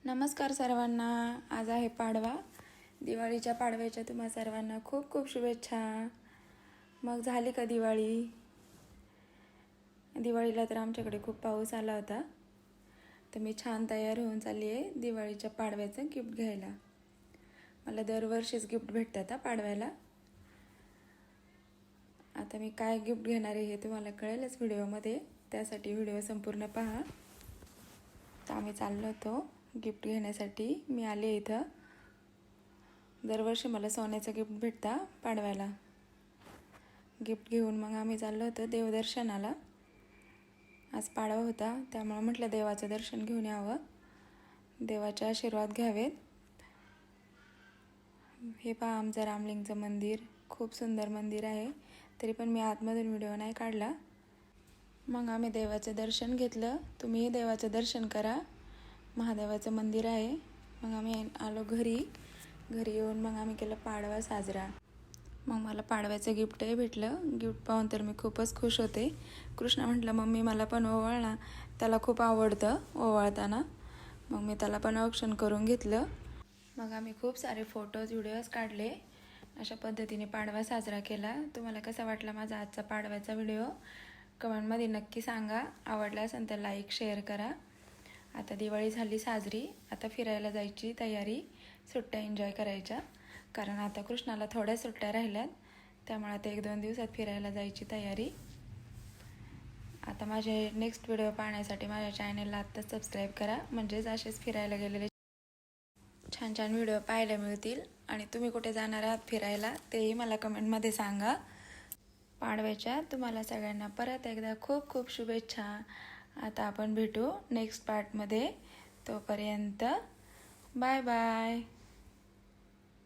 नमस्कार सर्वांना. आज आहे पाडवा. दिवाळीच्या पाडव्याच्या तुम्हा सर्वांना खूप खूप शुभेच्छा. मग झाली का दिवाळी? दिवाळीला तर आमच्याकडे खूप पाऊस आला होता, तर मी छान तयार होऊन चालली आहे दिवाळीच्या पाडव्याचं गिफ्ट घ्यायला. मला दरवर्षीच गिफ्ट भेटतात पाडव्याला. आता मी काय गिफ्ट घेणार आहे हे तुम्हाला कळेलच व्हिडिओमध्ये, त्यासाठी व्हिडिओ संपूर्ण पहा. तर आम्ही चाललो होतो गिफ्ट घेण्यासाठी. मी आले इथं. दरवर्षी मला सोन्याचं गिफ्ट भेटतं पाडव्याला. गिफ्ट घेऊन मग आम्ही चाललो होतो देवदर्शनाला. आज पाडवा होता, त्यामुळे म्हटलं देवाचं दर्शन घेऊन यावं, देवाचे आशीर्वाद घ्यावेत. हे पहा आमचं रामलिंगचं मंदिर, खूप सुंदर मंदिर आहे. तरी पण मी आतमधून व्हिडिओ नाही काढला. मग आम्ही देवाचं दर्शन घेतलं. तुम्हीही देवाचं दर्शन करा. महादेवाचं मंदिर आहे. मग आम्ही आलो घरी येऊन मग आम्ही केलं पाडवा साजरा. मग मला पाडव्याचं गिफ्टही भेटलं. गिफ्ट पाहून तर मी खूपच खुश होते. कृष्णा म्हटलं मम्मी मला पण ओवाळ ना, त्याला खूप आवडतं ओवाळताना. मग मी त्याला पण औक्षण करून घेतलं. मग आम्ही खूप सारे फोटोज व्हिडिओज काढले. अशा पद्धतीने पाडवा साजरा केला. तुम्हाला कसा वाटला माझा आजचा पाडव्याचा व्हिडिओ कमेंटमध्ये नक्की सांगा. आवडला असेल तर लाईक शेअर करा. आता दिवाळी झाली साजरी, आता फिरायला जायची तयारी, सुट्ट्या एन्जॉय करायच्या. कारण आता कृष्णाला थोड्या सुट्ट्या राहिल्यात, त्यामुळे आता 1-2 दिवसात फिरायला जायची तयारी. आता माझे नेक्स्ट व्हिडिओ पाहण्यासाठी माझ्या चॅनलला आत्ताच सबस्क्राईब करा, म्हणजेच असेच फिरायला गेलेले छान छान व्हिडिओ पाहायला मिळतील. आणि तुम्ही कुठे जाणार आहात फिरायला तेही मला कमेंटमध्ये सांगा. पाडव्याच्या तुम्हाला सगळ्यांना परत एकदा खूप खूप शुभेच्छा. आता आपण भेटू नेक्स्ट पार्टमध्ये. तोपर्यंत बाय बाय.